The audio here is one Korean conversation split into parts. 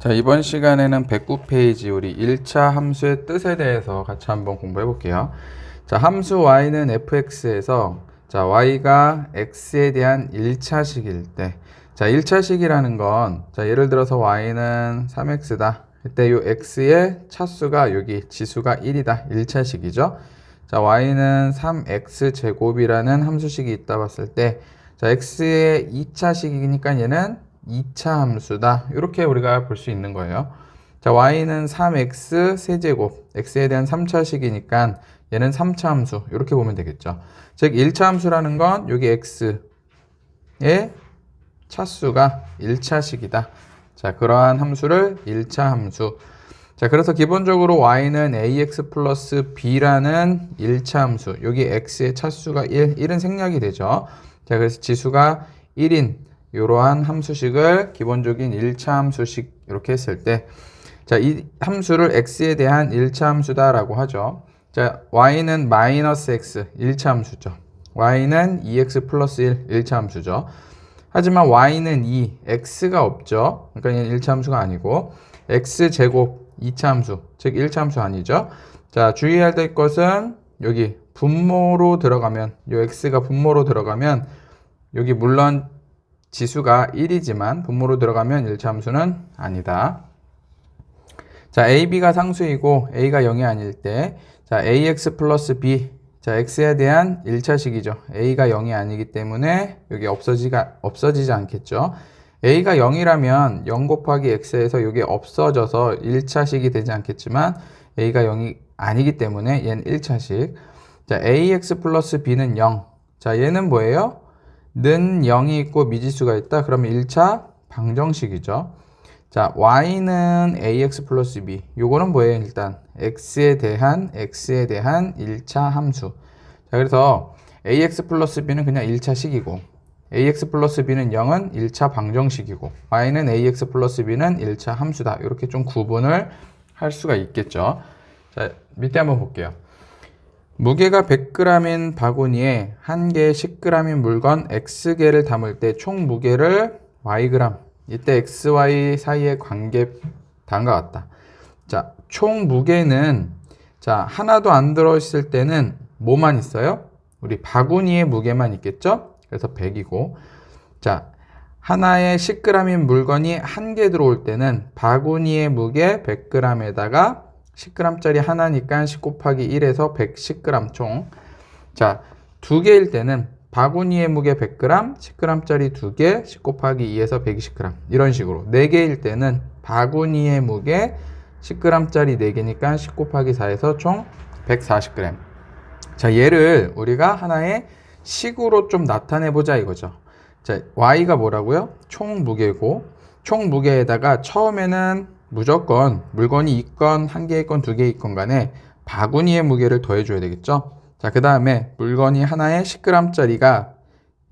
자, 이번 시간에는 109페이지 우리 1차 함수의 뜻에 대해서 같이 한번 공부해 볼게요. 자, 함수 y는 fx에서 자, y가 x에 대한 1차식일 때, 자, 1차식이라는 건, 자, 예를 들어서 y는 3x다. 이때 요 x의 차수가 여기 지수가 1이다. 1차식이죠. 자, y는 3x 제곱이라는 함수식이 있다 봤을 때, 자, x의 2차식이니까 얘는 2차 함수다. 이렇게 우리가 볼 수 있는 거예요. 자, y는 3x 세제곱, x에 대한 3차식이니까 얘는 3차 함수. 이렇게 보면 되겠죠. 즉 1차 함수라는 건 여기 x의 차수가 1차식이다. 자, 그러한 함수를 1차 함수. 자, 그래서 기본적으로 y는 ax 플러스 b라는 1차 함수. 여기 x의 차수가 1은 생략이 되죠. 자, 그래서 지수가 1인 이러한 함수식을 기본적인 1차 함수식 이렇게 했을 때, 자, 이 함수를 x에 대한 1차 함수다라고 하죠. 자, y는 마이너스 x 1차 함수죠. y는 2x 플러스 1 1차 함수죠. 하지만 y는 2, x가 없죠. 그러니까 얘는 1차 함수가 아니고 x 제곱 2차 함수, 즉 1차 함수 아니죠. 자, 주의해야 될 것은 여기 분모로 들어가면, 요 x가 분모로 들어가면 여기 물론 지수가 1이지만 분모로 들어가면 1차 함수는 아니다. 자, ab가 상수이고 a가 0이 아닐 때, 자, ax 플러스 b, 자, x에 대한 1차식이죠. a가 0이 아니기 때문에 여기 없어지지 않겠죠. a가 0이라면 0 곱하기 x에서 여기 없어져서 1차식이 되지 않겠지만 a가 0이 아니기 때문에 얘는 1차식. 자, ax 플러스 b는 0. 자, 얘는 뭐예요? 는 0이 있고 미지수가 있다. 그러면 1차 방정식이죠. 자, y는 ax 플러스 b. 요거는 뭐예요? 일단 x에 대한 1차 함수. 자, 그래서 ax 플러스 b는 그냥 1차식이고 ax 플러스 b는 0은 1차 방정식이고 y는 ax 플러스 b는 1차 함수다. 이렇게 좀 구분을 할 수가 있겠죠. 자, 밑에 한번 볼게요. 무게가 100g인 바구니에 한 개의 10g인 물건 x개를 담을 때 총 무게를 yg. 이때 x, y 사이의 관계 다음과 같다. 자, 총 무게는 자, 하나도 안 들어있을 때는 뭐만 있어요? 우리 바구니의 무게만 있겠죠? 그래서 100이고, 자, 하나의 10g인 물건이 한 개 들어올 때는 바구니의 무게 100g에다가 10g짜리 하나니까 10 곱하기 1에서 110g 총. 자, 두 개일 때는 바구니의 무게 100g, 10g짜리 두 개, 10 곱하기 2에서 120g. 이런 식으로. 네 개일 때는 바구니의 무게 10g짜리 4개니까 10 곱하기 4에서 총 140g. 자, 얘를 우리가 하나의 식으로 좀 나타내보자 이거죠. 자, y가 뭐라고요? 총 무게고, 총 무게에다가 처음에는 무조건 물건이 있건 한 개 있건 두 개 있건 간에 바구니의 무게를 더해줘야 되겠죠. 자, 그 다음에 물건이 하나에 10g짜리가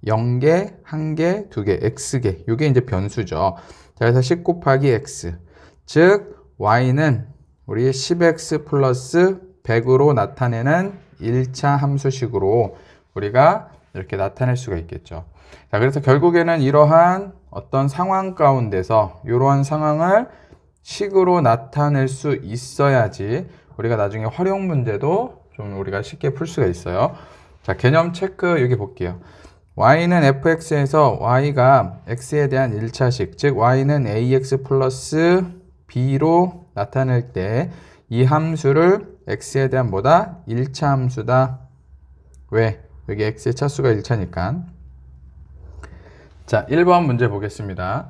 0개, 1개, 2개, x개. 요게 이제 변수죠. 자, 그래서 10 곱하기 x. 즉, y는 우리 10x 플러스 100으로 나타내는 1차 함수식으로 우리가 이렇게 나타낼 수가 있겠죠. 자, 그래서 결국에는 이러한 어떤 상황 가운데서 이러한 상황을 식으로 나타낼 수 있어야지 우리가 나중에 활용 문제도 좀 우리가 쉽게 풀 수가 있어요. 자, 개념 체크 여기 볼게요. y는 fx에서 y가 x에 대한 1차식, 즉 y는 ax 플러스 b로 나타낼 때 이 함수를 x에 대한 뭐다? 1차 함수다. 왜? 여기 x의 차수가 1차니까. 자, 1번 문제 보겠습니다.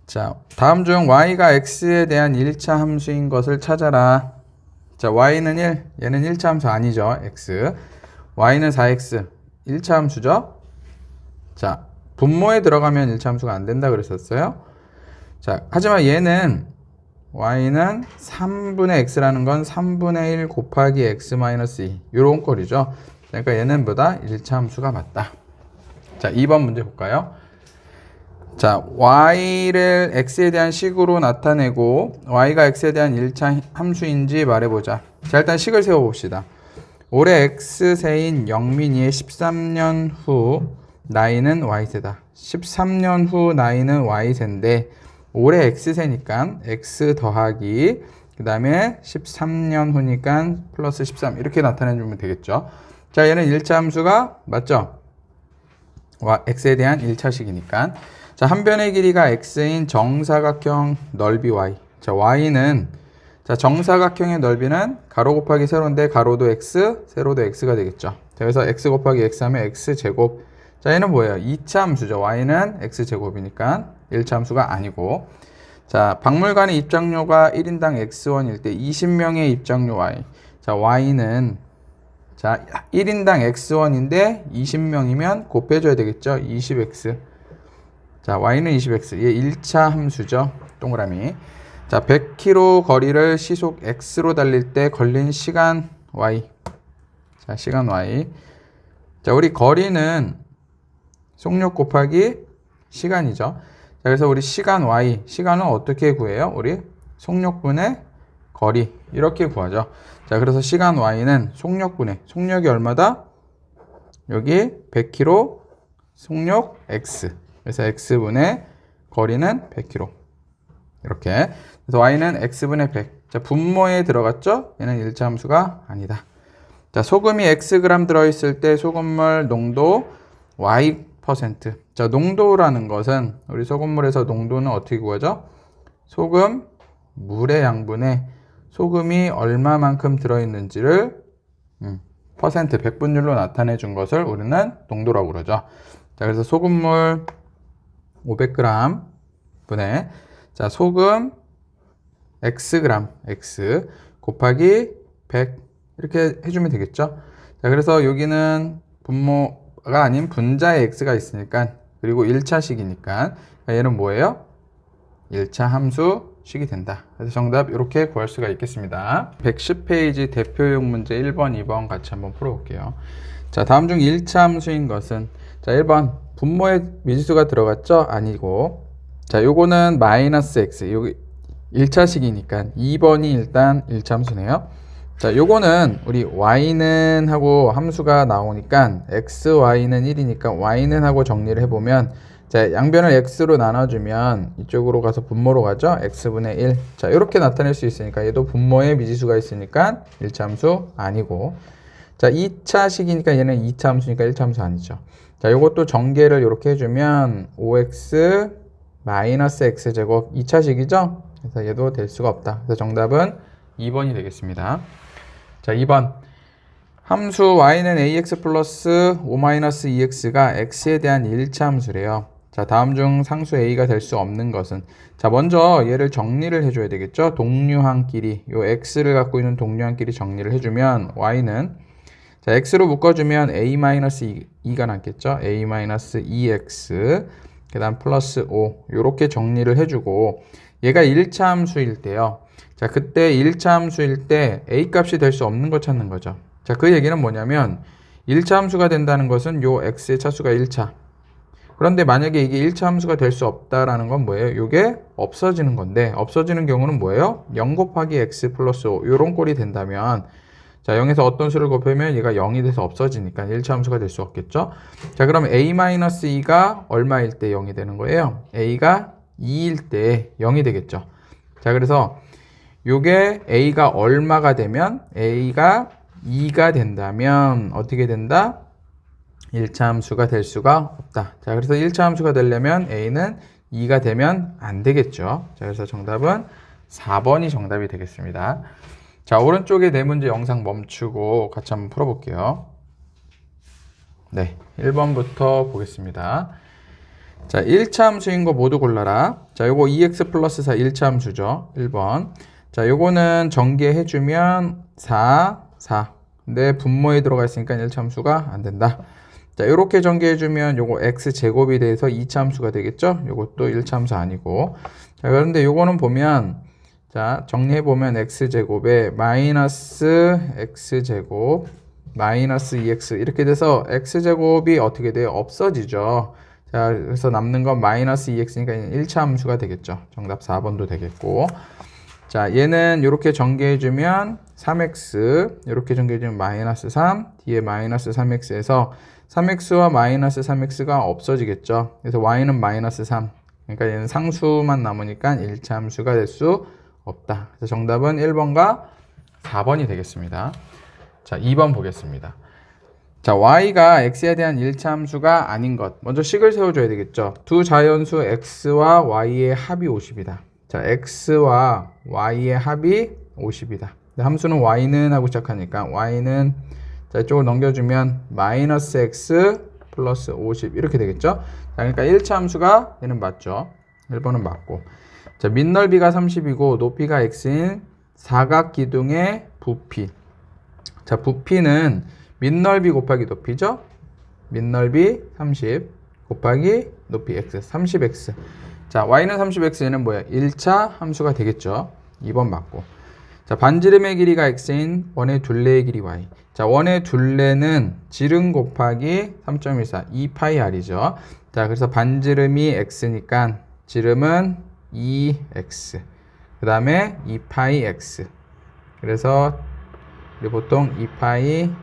자, 다음 중 y가 x에 대한 1차 함수인 것을 찾아라. 자, y는 1, 얘는 1차 함수 아니죠, x. y는 4x, 1차 함수죠. 자, 분모에 들어가면 1차 함수가 안 된다 그랬었어요. 자, 하지만 얘는 y는 3분의 x라는 건 3분의 1 곱하기 x 마이너스 2 요런 꼴이죠. 그러니까 얘는 보다 1차 함수가 맞다. 자, 2번 문제 볼까요? 자, y를 x에 대한 식으로 나타내고 y가 x에 대한 1차 함수인지 말해보자. 자, 일단 식을 세워봅시다. 올해 x세인 영민이의 13년 후 나이는 y세다. 13년 후 나이는 y세인데 올해 X세니까 X 더하기 그 다음에 13년 후니까 플러스 13 이렇게 나타내주면 되겠죠. 자, 얘는 1차 함수가 맞죠? X에 대한 1차식이니까. 자, 한 변의 길이가 X인 정사각형 넓이 Y. 자, Y는 자, 정사각형의 넓이는 가로 곱하기 세로인데 가로도 X, 세로도 X가 되겠죠. 자, 그래서 X 곱하기 X 하면 X제곱. 자, 얘는 뭐예요? 2차 함수죠. Y는 X제곱이니까 1차 함수가 아니고. 자, 박물관의 입장료가 1인당 X1일 때 20명의 입장료 Y. 자, Y는 자, 1인당 X1인데 20명이면 곱 빼줘야 되겠죠? 20X. 자, Y는 20X. 얘 1차 함수죠. 동그라미. 자, 100km 거리를 시속 X로 달릴 때 걸린 시간 Y. 자, 시간 Y. 자, 우리 거리는 속력 곱하기 시간이죠. 자, 그래서 우리 시간 Y. 시간은 어떻게 구해요? 우리 속력분의 거리. 이렇게 구하죠. 자, 그래서 시간 Y는 속력분의, 속력이 얼마다? 여기 100km 속력 X. 그래서 X분의 거리는 100km. 이렇게. 그래서 Y는 X분의 100. 자, 분모에 들어갔죠? 얘는 1차 함수가 아니다. 자, 소금이 Xg 들어있을 때 소금물 농도 Y%. 자, 농도라는 것은 우리 소금물에서 농도는 어떻게 구하죠? 소금, 물의 양분에 소금이 얼마만큼 들어있는지를 퍼센트, 백분율로 나타내 준 것을 우리는 농도라고 그러죠. 자, 그래서 소금물 500g 분의 자, 소금 Xg, X 곱하기 100 이렇게 해주면 되겠죠. 자, 그래서 여기는 분모가 아닌 분자의 X가 있으니까 그리고 1차식이니까 얘는 뭐예요? 1차 함수식이 된다. 그래서 정답 이렇게 구할 수가 있겠습니다. 110페이지 대표용 문제 1번, 2번 같이 한번 풀어볼게요. 자, 다음 중 1차 함수인 것은 자, 1번 분모에 미지수가 들어갔죠? 아니고 자, 요거는 마이너스 X 여기 1차식이니까 2번이 일단 1차 함수네요. 자, 요거는 우리 Y는 하고 함수가 나오니까 XY는 1이니까 Y는 하고 정리를 해보면 자, 양변을 X로 나눠주면 이쪽으로 가서 분모로 가죠. X분의 1. 자, 이렇게 나타낼 수 있으니까 얘도 분모에 미지수가 있으니까 1차 함수 아니고 자, 2차식이니까 얘는 2차 함수니까 1차 함수 아니죠. 자, 요것도 전개를 이렇게 해주면 5X 마이너스 X제곱 2차식이죠. 그래서 얘도 될 수가 없다. 그래서 정답은 2번이 되겠습니다. 자, 2번. 함수 y는 ax 플러스 5-2x가 x에 대한 1차 함수래요. 자, 다음 중 상수 a가 될 수 없는 것은 자, 먼저 얘를 정리를 해줘야 되겠죠. 동류항끼리 요 x를 갖고 있는 동류항끼리 정리를 해주면 y는 자, x로 묶어주면 a-2가 남겠죠. a-2x 그 다음 플러스 5 요렇게 정리를 해주고 얘가 1차 함수일 때요. 자, 그때 1차 함수일 때 a 값이 될 수 없는 거 찾는 거죠. 자, 그 얘기는 뭐냐면 1차 함수가 된다는 것은 요 x의 차수가 1차. 그런데 만약에 이게 1차 함수가 될 수 없다라는 건 뭐예요? 이게 없어지는 건데 없어지는 경우는 뭐예요? 0 곱하기 x 플러스 5 요런 꼴이 된다면 자, 0에서 어떤 수를 곱하면 얘가 0이 돼서 없어지니까 1차 함수가 될 수 없겠죠? 자, 그러면 a-2가 얼마일 때 0이 되는 거예요? a가 2일 때 0이 되겠죠. 자, 그래서 요게 a가 얼마가 되면 a가 2가 된다면 어떻게 된다? 1차 함수가 될 수가 없다. 자, 그래서 1차 함수가 되려면 a는 2가 되면 안 되겠죠. 자, 그래서 정답은 4번이 정답이 되겠습니다. 자, 오른쪽에 네 문제 영상 멈추고 같이 한번 풀어볼게요. 네, 1번부터 보겠습니다. 자, 1차 함수인 거 모두 골라라. 자, 요거 2x 플러스 4 1차 함수죠. 1번. 자, 요거는 전개해주면 4, 4. 근데 분모에 들어가 있으니까 1차 함수가 안 된다. 자, 요렇게 전개해주면 요거 x제곱이 돼서 2차 함수가 되겠죠? 요것도 1차 함수 아니고. 자, 그런데 요거는 보면 자, 정리해보면 x제곱에 마이너스 x제곱 마이너스 2x 이렇게 돼서 x제곱이 어떻게 돼요? 없어지죠. 자, 그래서 남는 건 마이너스 2x니까 1차 함수가 되겠죠. 정답 4번도 되겠고. 자, 얘는 이렇게 전개해주면 3x 이렇게 전개해주면 마이너스 3 뒤에 마이너스 3x에서 3x와 마이너스 3x가 없어지겠죠. 그래서 y는 마이너스 3 그러니까 얘는 상수만 남으니까 1차 함수가 될 수 없다. 그래서 정답은 1번과 4번이 되겠습니다. 자, 2번 보겠습니다. 자, y가 x에 대한 1차 함수가 아닌 것. 먼저 식을 세워줘야 되겠죠. 두 자연수 x와 y의 합이 50이다. 자, x와 y의 합이 50이다. 함수는 y는 하고 시작하니까 y는 자, 이쪽으로 넘겨주면 마이너스 x 플러스 50 이렇게 되겠죠. 자, 그러니까 1차 함수가 얘는 맞죠. 1번은 맞고. 자, 밑넓이가 30이고 높이가 x인 사각기둥의 부피. 자, 부피는 밑넓이 곱하기 높이죠. 밑넓이 30 곱하기 높이 x 30x. 자, y는 30x, 얘는 뭐야? 1차 함수가 되겠죠. 2번 맞고. 자, 반지름의 길이가 x인 원의 둘레의 길이 y. 자, 원의 둘레는 지름 곱하기 3.14 2파이r이죠. 자, 그래서 반지름이 x니까 지름은 2x. 그 다음에 2파이x. 그래서 우리 보통 2파이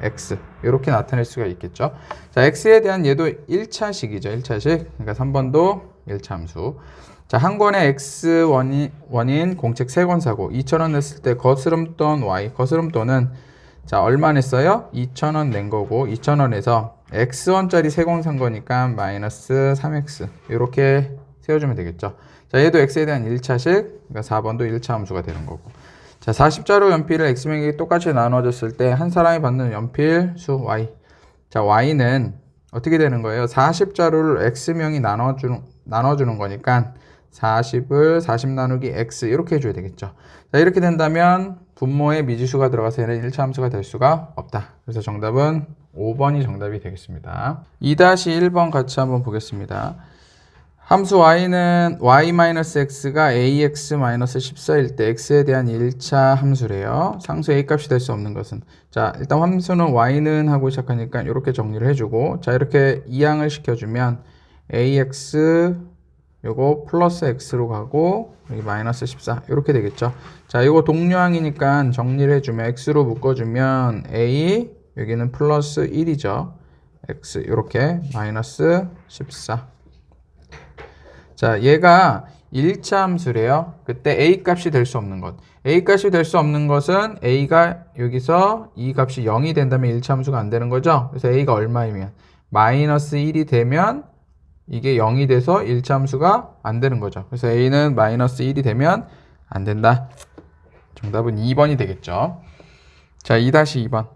x 이렇게 나타낼 수가 있겠죠. 자, x에 대한 얘도 1차식이죠. 1차식. 그러니까 3번도 1차 함수. 자, 한 권에 x 원인 공책 3권 사고 2,000원 냈을 때 거스름돈 y. 거스름돈은 자, 얼마 냈어요? 2,000원 낸 거고 2,000원에서 x원짜리 3권 산 거니까 마이너스 3x 이렇게 세워주면 되겠죠. 자, 얘도 x에 대한 1차식. 그러니까 4번도 1차 함수가 되는 거고. 자, 40자루 연필을 x명이 똑같이 나눠줬을 때 한 사람이 받는 연필 수 y. 자, y는 어떻게 되는 거예요? 40자루를 x명이 나눠주는 거니까 40을 40 나누기 x 이렇게 해줘야 되겠죠. 자, 이렇게 된다면 분모에 미지수가 들어가서 얘는 1차 함수가 될 수가 없다. 그래서 정답은 5번이 정답이 되겠습니다. 2-1번 같이 한번 보겠습니다. 함수 y는 y-x가 ax-14일 때 x에 대한 1차 함수래요. 상수 a 값이 될 수 없는 것은. 자, 일단 함수는 y는 하고 시작하니까 이렇게 정리를 해주고, 자, 이렇게 이항을 시켜주면 ax 요거 플러스 x로 가고 여기 마이너스 14 이렇게 되겠죠. 자, 이거 동류항이니까 정리를 해주면 x로 묶어주면 a 여기는 플러스 1이죠. x 이렇게 마이너스 14. 자, 얘가 1차 함수래요. 그때 a 값이 될 수 없는 것. a 값이 될 수 없는 것은 a가 여기서 이 값이 0이 된다면 1차 함수가 안 되는 거죠. 그래서 a가 얼마이면 마이너스 1이 되면 이게 0이 돼서 1차 함수가 안 되는 거죠. 그래서 a는 마이너스 1이 되면 안 된다. 정답은 2번이 되겠죠. 자, 2-2번.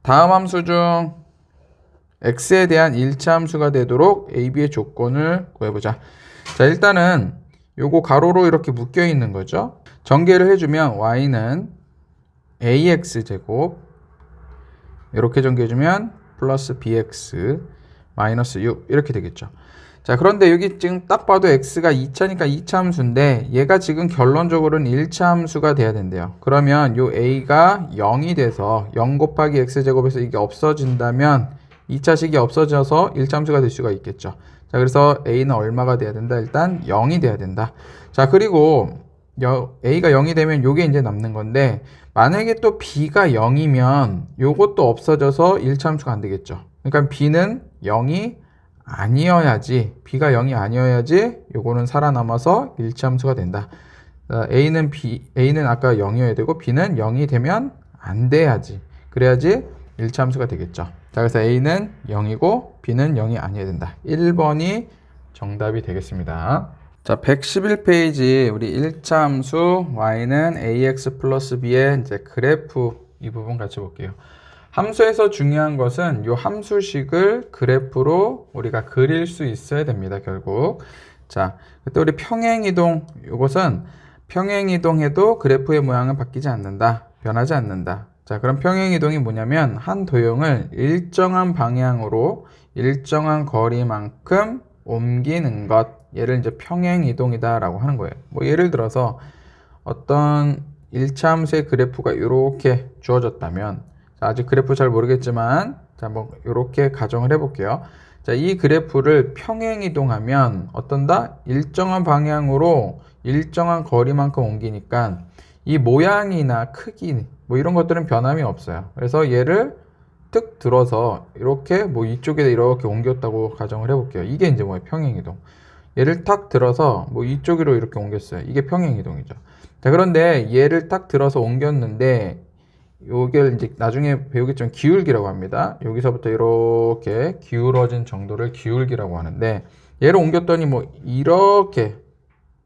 다음 함수 중 x에 대한 1차 함수가 되도록 a, b의 조건을 구해보자. 자, 일단은 요거 가로로 이렇게 묶여 있는 거죠. 전개를 해주면 y는 ax제곱 이렇게 전개해주면 플러스 bx 마이너스 6 이렇게 되겠죠. 자, 그런데 여기 지금 딱 봐도 x가 2차니까 2차 함수인데 얘가 지금 결론적으로는 1차 함수가 돼야 된대요. 그러면 요 a가 0이 돼서 0 곱하기 x제곱에서 이게 없어진다면 2차식이 없어져서 1차 함수가 될 수가 있겠죠. 자, 그래서 a는 얼마가 돼야 된다? 일단 0이 돼야 된다. 자, 그리고 a가 0이 되면 요게 이제 남는 건데 만약에 또 b가 0이면 요것도 없어져서 1차 함수가 안 되겠죠. 그러니까 b는 0이 아니어야지, b가 0이 아니어야지 요거는 살아남아서 1차 함수가 된다. a는 아까 0이어야 되고 b는 0이 되면 안 돼야지. 그래야지 1차 함수가 되겠죠. 자, 그래서 a는 0이고 b는 0이 아니어야 된다. 1번이 정답이 되겠습니다. 자, 111페이지 우리 1차 함수 y는 ax 플러스 b의 이제 그래프 이 부분 같이 볼게요. 함수에서 중요한 것은 이 함수식을 그래프로 우리가 그릴 수 있어야 됩니다, 결국. 자, 그때 우리 평행이동, 이것은 평행이동해도 그래프의 모양은 바뀌지 않는다, 변하지 않는다. 자, 그럼 평행이동이 뭐냐면 한 도형을 일정한 방향으로 일정한 거리만큼 옮기는 것, 얘를 이제 평행이동이다 라고 하는 거예요. 뭐 예를 들어서 어떤 1차 함수의 그래프가 이렇게 주어졌다면, 자, 아직 그래프 잘 모르겠지만 자, 뭐 이렇게 가정을 해볼게요. 자, 이 그래프를 평행이동하면 어떤다? 일정한 방향으로 일정한 거리만큼 옮기니까 이 모양이나 크기 뭐 이런 것들은 변함이 없어요. 그래서 얘를 뜩 들어서 이렇게 뭐 이쪽에 이렇게 옮겼다고 가정을 해볼게요. 이게 이제 뭐예요? 평행이동. 얘를 탁 들어서 뭐 이쪽으로 이렇게 옮겼어요. 이게 평행이동이죠. 자, 그런데 얘를 딱 들어서 옮겼는데 요게 이제 나중에 배우겠지만 기울기라고 합니다. 여기서부터 이렇게 기울어진 정도를 기울기라고 하는데 얘를 옮겼더니 뭐 이렇게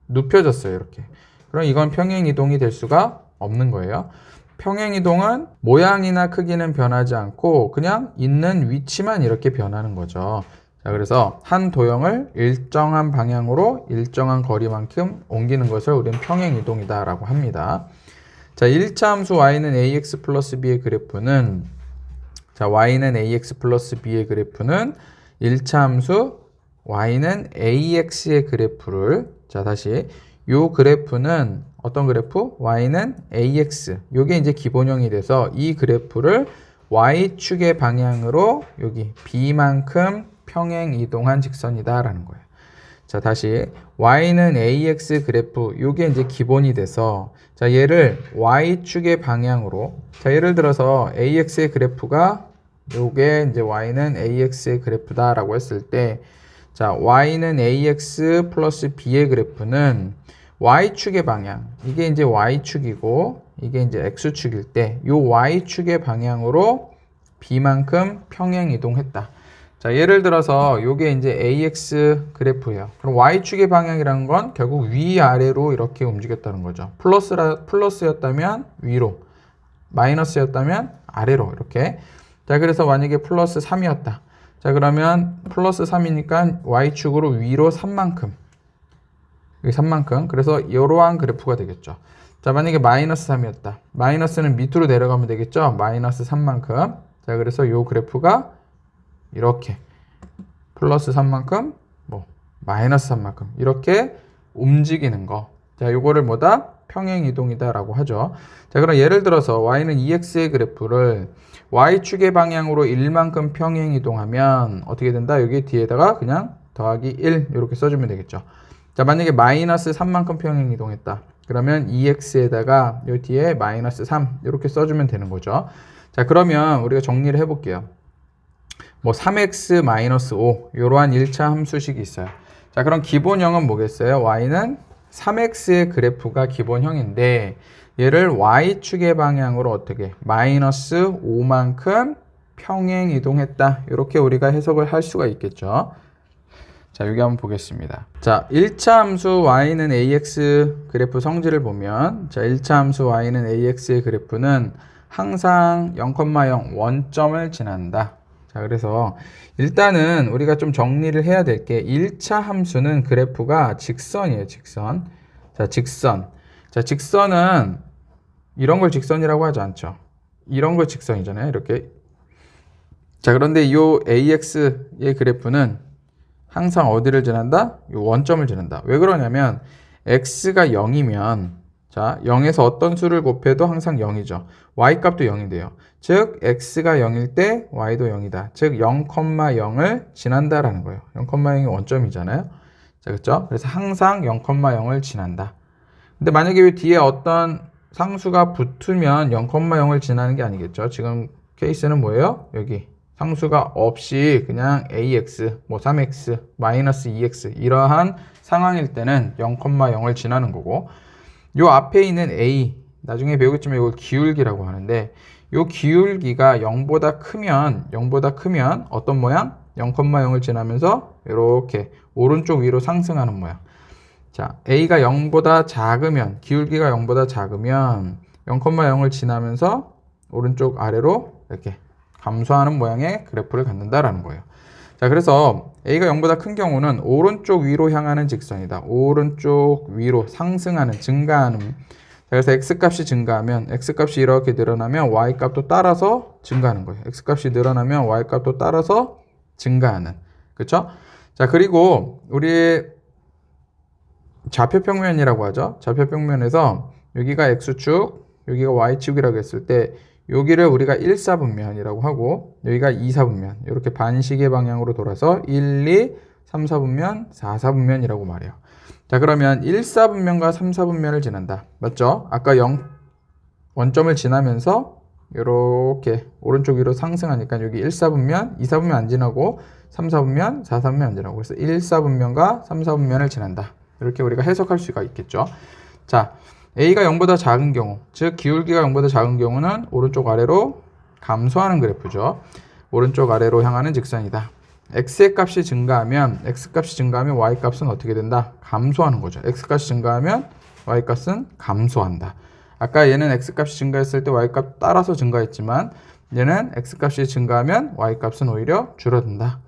눕혀졌어요. 이렇게. 그럼 이건 평행이동이 될 수가 없는 거예요. 평행이동은 모양이나 크기는 변하지 않고 그냥 있는 위치만 이렇게 변하는 거죠. 자, 그래서 한 도형을 일정한 방향으로 일정한 거리만큼 옮기는 것을 우리는 평행이동이다 라고 합니다. 자, 1차 함수 y는 ax 플러스 b의 그래프는 y는 ax 플러스 b의 그래프는 1차 함수 y는 ax의 그래프를 다시 요 그래프는 어떤 그래프? y는 ax. 요게 이제 기본형이 돼서 이 그래프를 y축의 방향으로 여기 b만큼 평행 이동한 직선이다 라는 거예요. 자, 다시 y는 ax 그래프 요게 이제 기본이 돼서 얘를 y축의 방향으로 예를 들어서 ax의 그래프가 요게 이제 y는 ax의 그래프다 라고 했을 때 y는 ax 플러스 b의 그래프는 y축의 방향, 이게 이제 y축이고 이게 이제 x축일 때 요 y축의 방향으로 b만큼 평행 이동했다. 자, 예를 들어서 요게 이제 ax 그래프예요. 그럼 y축의 방향이라는 건 결국 위아래로 이렇게 움직였다는 거죠. 플러스였다면 위로, 마이너스였다면 아래로 이렇게. 자, 그래서 만약에 플러스 3이었다. 자, 그러면 플러스 3이니까 y축으로 위로 3만큼. 여기 3만큼. 그래서 이러한 그래프가 되겠죠. 자, 만약에 마이너스 3이었다. 마이너스는 밑으로 내려가면 되겠죠. 마이너스 3만큼. 자, 그래서 이 그래프가 이렇게 플러스 3만큼, 뭐 마이너스 3만큼 이렇게 움직이는 거. 자, 요거를 뭐다? 평행 이동이다라고 하죠. 자, 그럼 예를 들어서 y는 2x의 그래프를 y축의 방향으로 1만큼 평행 이동하면 어떻게 된다? 여기 뒤에다가 그냥 더하기 1 이렇게 써주면 되겠죠. 자, 만약에 마이너스 3만큼 평행 이동했다. 그러면 2x에다가 요 뒤에 마이너스 3 이렇게 써주면 되는 거죠. 자, 그러면 우리가 정리를 해볼게요. 뭐 3x 마이너스 5 이러한 1차 함수식이 있어요. 자, 그럼 기본형은 뭐겠어요? y는 3x의 그래프가 기본형인데 얘를 y축의 방향으로 어떻게? 마이너스 5만큼 평행 이동했다. 이렇게 우리가 해석을 할 수가 있겠죠. 자, 여기 한번 보겠습니다. 자, 1차 함수 y는 ax 그래프 성질을 보면 자, 1차 함수 y는 ax의 그래프는 항상 0,0 원점을 지난다. 자, 그래서 일단은 우리가 좀 정리를 해야 될 게 1차 함수는 그래프가 직선이에요. 직선. 자, 직선. 자, 직선은 이런 걸 직선이라고 하지 않죠. 이런 걸 직선이잖아요. 이렇게. 자, 그런데 이 AX의 그래프는 항상 어디를 지난다? 이 원점을 지난다. 왜 그러냐면 X가 0이면 자, 0에서 어떤 수를 곱해도 항상 0이죠. Y 값도 0이 돼요. 즉, X가 0일 때 Y도 0이다. 즉, 0,0을 지난다라는 거예요. 0,0이 원점이잖아요. 자, 그렇죠? 그래서 항상 0,0을 지난다. 근데 만약에 뒤에 어떤 상수가 붙으면 0,0을 지나는 게 아니겠죠. 지금 케이스는 뭐예요? 여기 상수가 없이 그냥 ax, 뭐 3x, 마이너스 2x 이러한 상황일 때는 0,0을 지나는 거고 요 앞에 있는 a, 나중에 배우겠지만 이걸 기울기라고 하는데 요 기울기가 0보다 크면 어떤 모양? 0,0을 지나면서 이렇게 오른쪽 위로 상승하는 모양. 자, a가 0보다 작으면, 기울기가 0보다 작으면 0,0을 지나면서 오른쪽 아래로 이렇게 감소하는 모양의 그래프를 갖는다라는 거예요. 자, 그래서 a가 0보다 큰 경우는 오른쪽 위로 향하는 직선이다. 오른쪽 위로 상승하는, 증가하는. 자, 그래서 x값이 증가하면, x값이 이렇게 늘어나면 y값도 따라서 증가하는 거예요. x값이 늘어나면 y값도 따라서 증가하는. 그렇죠? 자, 그리고 우리 좌표평면이라고 하죠. 좌표평면에서 여기가 x축, 여기가 y축이라고 했을 때 여기를 우리가 1사분면이라고 하고 여기가 2사분면 이렇게 반시계 방향으로 돌아서 1, 2, 3, 4분면, 4, 4분면이라고 말해요. 자, 그러면 1사분면과 3사분면을 지난다. 맞죠? 아까 0 원점을 지나면서 이렇게 오른쪽 위로 상승하니까 여기 1, 4분면, 2, 4분면 안 지나고 3, 4분면, 4, 4분면 안 지나고 그래서 1, 4분면과 3, 4분면을 지난다. 이렇게 우리가 해석할 수가 있겠죠. 자, A가 0보다 작은 경우, 즉 기울기가 0보다 작은 경우는 오른쪽 아래로 감소하는 그래프죠. 오른쪽 아래로 향하는 직선이다. x의 값이 증가하면 x값이 증가하면 y값은 어떻게 된다? 감소하는 거죠. x값이 증가하면 y값은 감소한다. 아까 얘는 x값이 증가했을 때 y값 따라서 증가했지만 얘는 x값이 증가하면 y값은 오히려 줄어든다.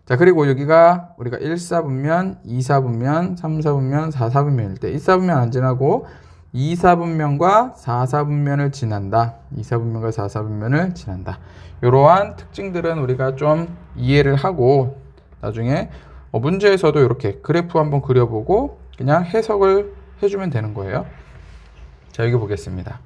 자, 그리고 여기가 우리가 1, 4분면, 2, 4분면, 3, 4분면, 4, 4분면일 때 1, 4분면 안 지나고 2, 4분면과 4, 4분면을 지난다. 2, 4분면과 4, 4분면을 지난다. 이러한 특징들은 우리가 좀 이해를 하고 나중에 문제에서도 이렇게 그래프 한번 그려보고 그냥 해석을 해주면 되는 거예요. 자, 여기 보겠습니다.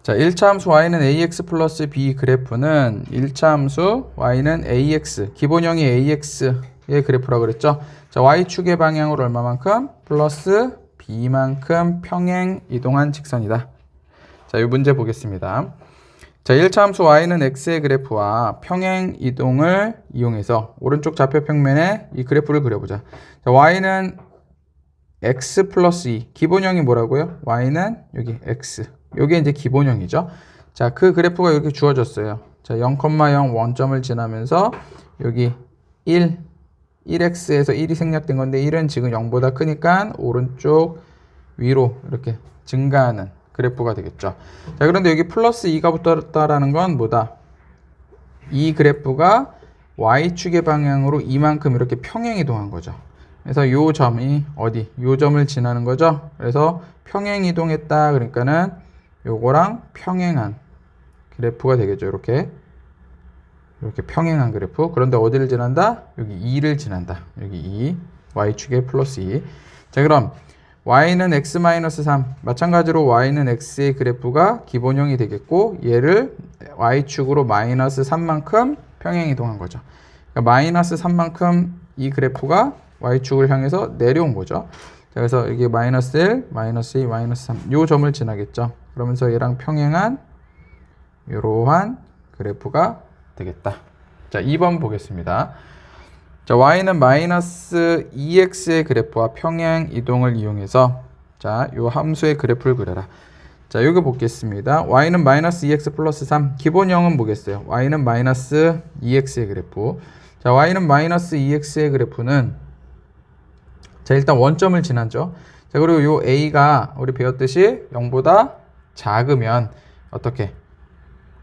자, 1차 함수 y는 ax 플러스 b 그래프는 1차 함수 y는 ax, 기본형이 ax의 그래프라고 그랬죠. 자, y축의 방향으로 얼마만큼? 플러스 b만큼 평행 이동한 직선이다. 자, 이 문제 보겠습니다. 자, 1차 함수 y는 x의 그래프와 평행 이동을 이용해서 오른쪽 좌표 평면에 이 그래프를 그려보자. 자, y는 x 플러스 2. 기본형이 뭐라고요? y는 여기 x. 요게 이제 기본형이죠. 자, 그 그래프가 이렇게 주어졌어요. 자, 0,0 원점을 지나면서 여기 1x에서 1이 생략된 건데 1은 지금 0보다 크니까 오른쪽 위로 이렇게 증가하는 그래프가 되겠죠. 자, 그런데 여기 플러스 2가 붙었다라는 건 뭐다? 이 그래프가 y축의 방향으로 이만큼 이렇게 평행 이동한 거죠. 그래서 요 점이 어디? 요 점을 지나는 거죠. 그래서 평행 이동했다. 그러니까는 요거랑 평행한 그래프가 되겠죠. 이렇게 평행한 그래프. 그런데 어디를 지난다? 여기 2를 지난다. 여기 2, y축의 플러스 2. 자, 그럼 y는 x-3. 마찬가지로 y는 x의 그래프가 기본형이 되겠고 얘를 y축으로 마이너스 3만큼 평행 이동한 거죠. 그러니까 마이너스 3만큼 이 그래프가 y축을 향해서 내려온 거죠. 자, 그래서 여기 마이너스 1, 마이너스 2, 마이너스 3 요 점을 지나겠죠. 그러면서 얘랑 평행한 이러한 그래프가 되겠다. 자, 2번 보겠습니다. 자, y는 마이너스 2x의 그래프와 평행 이동을 이용해서 자, 요 함수의 그래프를 그려라. 자, 여기 보겠습니다. y는 마이너스 2x 플러스 3. 기본형은 뭐겠어요? y는 마이너스 2x의 그래프. 자, y는 마이너스 2x의 그래프는 자, 일단 원점을 지나죠. 자, 그리고 요 a가 우리 배웠듯이 0보다 작으면 어떻게?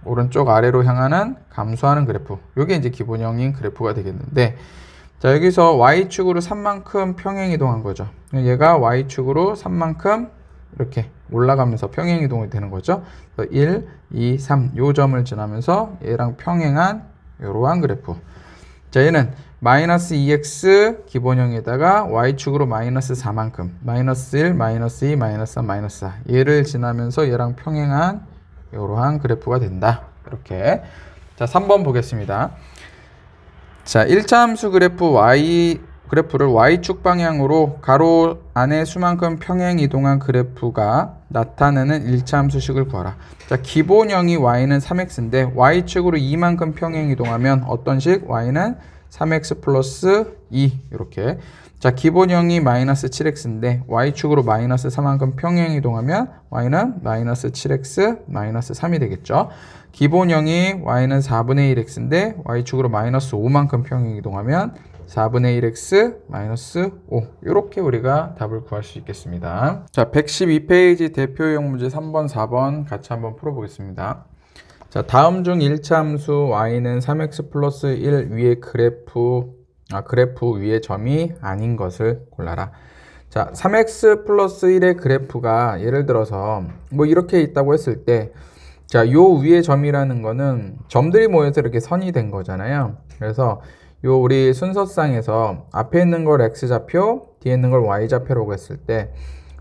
오른쪽 아래로 향하는 감소하는 그래프. 요게 이제 기본형인 그래프가 되겠는데 자, 여기서 y축으로 3만큼 평행 이동한 거죠. 얘가 y축으로 3만큼 이렇게 올라가면서 평행 이동이 되는 거죠. 그래서 1, 2, 3 요 점을 지나면서 얘랑 평행한 이러한 그래프. 자, 얘는 마이너스 2x 기본형에다가 y축으로 마이너스 4만큼 마이너스 1, 마이너스 2, 마이너스 3, 마이너스 4 얘를 지나면서 얘랑 평행한 이러한 그래프가 된다. 이렇게. 자, 3번 보겠습니다. 자, 1차 함수 그래프를 y축 방향으로 가로 안에 수만큼 평행 이동한 그래프가 나타내는 1차 함수식을 구하라. 자, 기본형이 y는 3x인데 y축으로 2만큼 평행 이동하면 어떤 식? y는 3x 플러스 2 이렇게. 자, 기본형이 마이너스 7x인데 y축으로 마이너스 3만큼 평행 이동하면 y는 마이너스 7x 마이너스 3이 되겠죠. 기본형이 y는 4분의 1x인데 y축으로 마이너스 5만큼 평행 이동하면 4분의 1x 마이너스 5 이렇게 우리가 답을 구할 수 있겠습니다. 자, 112페이지 대표용 문제 3번, 4번 같이 한번 풀어보겠습니다. 자, 다음 중 1차 함수 y는 3x 플러스 1 위의 그래프 위의 점이 아닌 것을 골라라. 자, 3x 플러스 1의 그래프가 예를 들어서 뭐 이렇게 있다고 했을 때 자, 요 위의 점이라는 거는 점들이 모여서 이렇게 선이 된 거잖아요. 그래서 요 우리 순서상에서 앞에 있는 걸 x좌표, 뒤에 있는 걸 y좌표라고 했을 때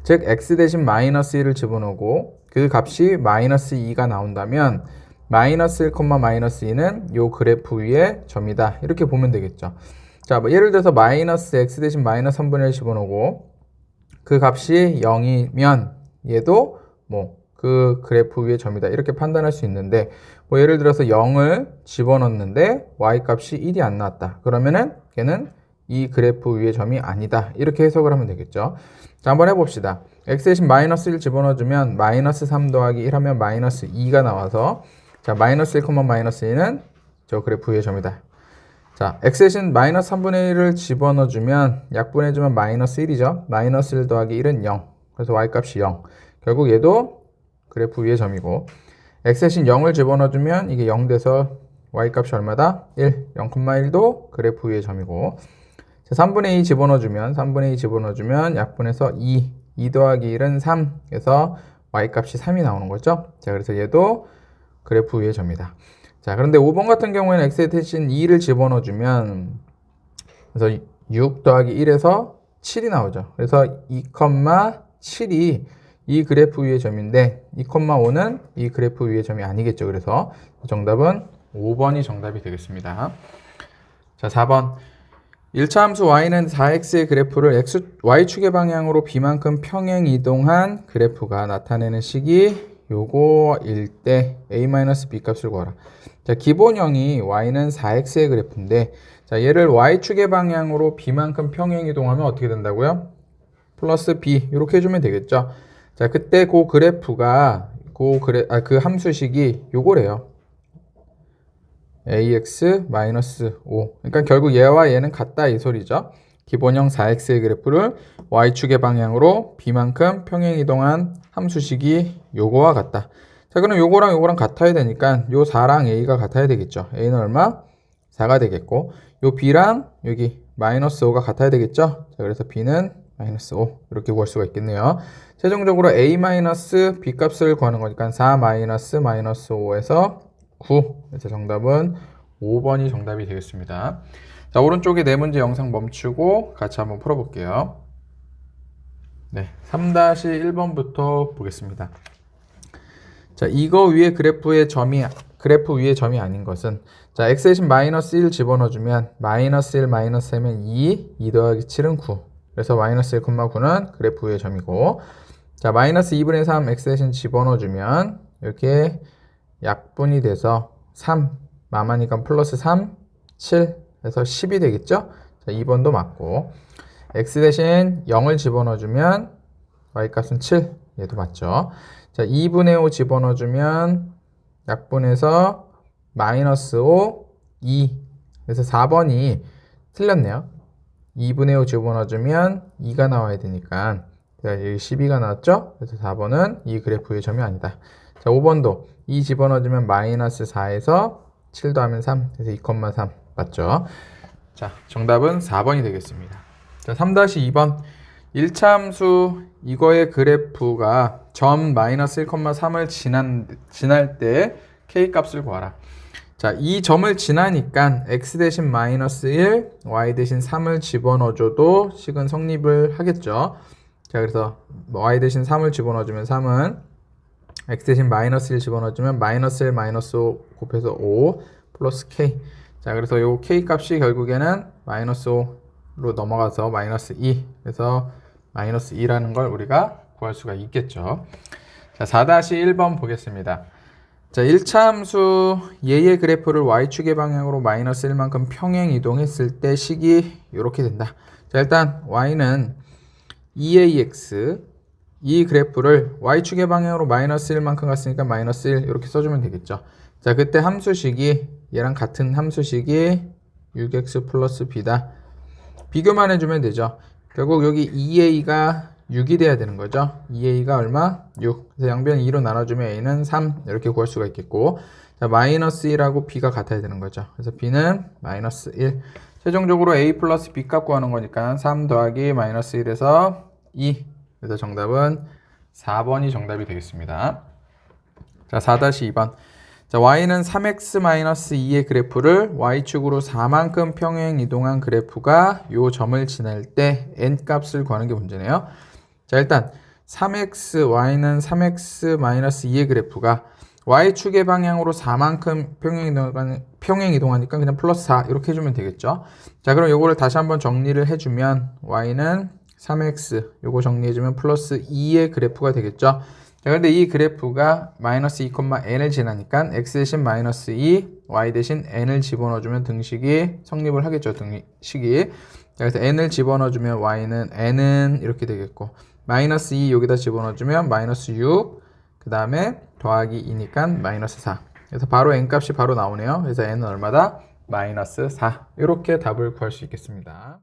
즉 x 대신 마이너스 1을 집어넣고 그 값이 마이너스 2가 나온다면 마이너스 1, 마이너스 2는 요 그래프 위의 점이다. 이렇게 보면 되겠죠. 자, 뭐 예를 들어서 마이너스 x 대신 마이너스 3분의 1 집어넣고 그 값이 0이면 얘도 뭐 그 그래프 위의 점이다. 이렇게 판단할 수 있는데, 뭐 예를 들어서 0을 집어넣는데 y값이 1이 안 나왔다. 그러면은 걔는 이 그래프 위의 점이 아니다. 이렇게 해석을 하면 되겠죠. 자, 한번 해봅시다. x 대신 마이너스 1 집어넣어주면 마이너스 3 더하기 1 하면 마이너스 2가 나와서, 자, 마이너스 1, 마이너스 2는 저 그래프 위의 점이다. 자, x 대신 마이너스 3분의 1을 집어넣어주면 약분해주면 마이너스 1이죠. 마이너스 1 더하기 1은 0. 그래서 y값이 0. 결국 얘도 그래프 위의 점이고, x 대신 0을 집어넣어주면 이게 0 돼서 y값이 얼마다? 1. 0,1도 그래프 위의 점이고, 자, 3분의 2 집어넣어주면 약분해서 2. 2 더하기 1은 3. 그래서 y값이 3이 나오는 거죠. 자, 그래서 얘도 그래프 위의 점이다. 자, 그런데 5번 같은 경우에는 x 대신 2를 집어넣어주면, 그래서 6 더하기 1에서 7이 나오죠. 그래서 2,7이 이 그래프 위의 점인데 2,5는 이 그래프 위의 점이 아니겠죠. 그래서 정답은 5번이 정답이 되겠습니다. 자, 4번. 1차 함수 y는 4x의 그래프를 y축의 방향으로 b만큼 평행 이동한 그래프가 나타내는 식이 요거일 때 a-b 값을 구하라. 자, 기본형이 y는 4x의 그래프인데, 자, 얘를 y축의 방향으로 b만큼 평행 이동하면 어떻게 된다고요? 플러스 b 이렇게 해주면 되겠죠. 자, 그때 그 그래프가 그 함수식이 요거래요. ax-5. 그러니까 결국 얘와 얘는 같다 이 소리죠. 기본형 4x의 그래프를 y축의 방향으로 b만큼 평행 이동한 함수식이 요거와 같다. 자, 그럼 요거랑 같아야 되니까 요 4랑 a가 같아야 되겠죠. a는 얼마? 4가 되겠고, 요 b랑 여기 마이너스 5가 같아야 되겠죠. 자, 그래서 b는 마이너스 5 이렇게 구할 수가 있겠네요. 최종적으로 a-b 값을 구하는 거니까 4 마이너스 5에서 9. 그래서 정답은 5번이 정답이 되겠습니다. 자, 오른쪽에 네 문제 영상 멈추고 같이 한번 풀어볼게요. 네, 3-1번부터 보겠습니다. 자, 이거 위에 그래프 위의 점이 아닌 것은, 자, x 대신 마이너스 1 집어넣어주면 마이너스 1 마이너스 하면 2 더하기 7은 9. 그래서 마이너스 1,9는 그래프 위의 점이고, 자, 마이너스 2분의 3 x 대신 집어넣어주면 이렇게 약분이 돼서 3 마마니까 플러스 3 7 그래서 10이 되겠죠. 자, 2번도 맞고, x 대신 0을 집어넣어주면 y값은 7 얘도 맞죠. 자, 2분의 5 집어넣어주면 약분해서 마이너스 5 2 그래서 4번이 틀렸네요. 2분의 5 집어넣어주면 2가 나와야 되니까, 자, 여기 12가 나왔죠. 그래서 4번은 이 그래프의 점이 아니다. 자, 5번도 2 집어넣어주면 마이너스 4에서 7 더하면 3 그래서 2,3 맞죠. 자, 정답은 4번이 되겠습니다. 자, 3-2번 1차 함수 이거의 그래프가 점 마이너스 1,3을 지날 때 k 값을 구하라. 자, 이 점을 지나니까 x 대신 마이너스 1, y 대신 3을 집어넣어줘도 식은 성립을 하겠죠. 자, 그래서 y 대신 3을 집어넣어주면 3은 x 대신 마이너스 1 집어넣어주면 마이너스 1 마이너스 5 곱해서 5 플러스 k. 자, 그래서 요 k 값이 결국에는 마이너스 5로 넘어가서 마이너스 2. 그래서 마이너스 2라는 걸 우리가 구할 수가 있겠죠. 자, 4-1번 보겠습니다. 자, 1차 함수 얘의 그래프를 y축의 방향으로 마이너스 1만큼 평행 이동했을 때 식이 이렇게 된다. 자, 일단 y는 2ax 이 그래프를 y축의 방향으로 마이너스 1만큼 갔으니까 마이너스 1 이렇게 써주면 되겠죠. 자, 그때 함수식이 얘랑 같은 함수식이 6x 플러스 b다. 비교만 해주면 되죠. 결국 여기 2a가 6이 돼야 되는 거죠. 2a가 얼마? 6. 그래서 양변 2로 나눠주면 a는 3 이렇게 구할 수가 있겠고, 자, 마이너스 1하고 b가 같아야 되는 거죠. 그래서 b는 마이너스 1. 최종적으로 a 플러스 b 값 구하는 거니까 3 더하기 마이너스 1에서 2. 그래서 정답은 4번이 정답이 되겠습니다. 자, 4-2번. 자, y는 3x-2의 그래프를 y축으로 4만큼 평행 이동한 그래프가 요 점을 지날 때 n 값을 구하는 게 문제네요. 자, 일단 y는 3x-2의 그래프가 y축의 방향으로 4만큼 평행 이동하니까 그냥 플러스 4 이렇게 해주면 되겠죠. 자, 그럼 요거를 다시 한번 정리를 해주면 y는 3x 요거 정리해주면 플러스 2의 그래프가 되겠죠. 자, 근데 이 그래프가 마이너스 2,n을 지나니까 x 대신 마이너스 2, y 대신 n을 집어넣어주면 등식이 성립을 하겠죠. 등식이. 자, 그래서 n을 집어넣어주면 y는 n은 이렇게 되겠고, 마이너스 2 여기다 집어넣어주면 마이너스 6, 그 다음에 더하기 2니까 마이너스 4. 그래서 바로 n 값이 바로 나오네요. 그래서 n은 얼마다? 마이너스 4. 이렇게 답을 구할 수 있겠습니다.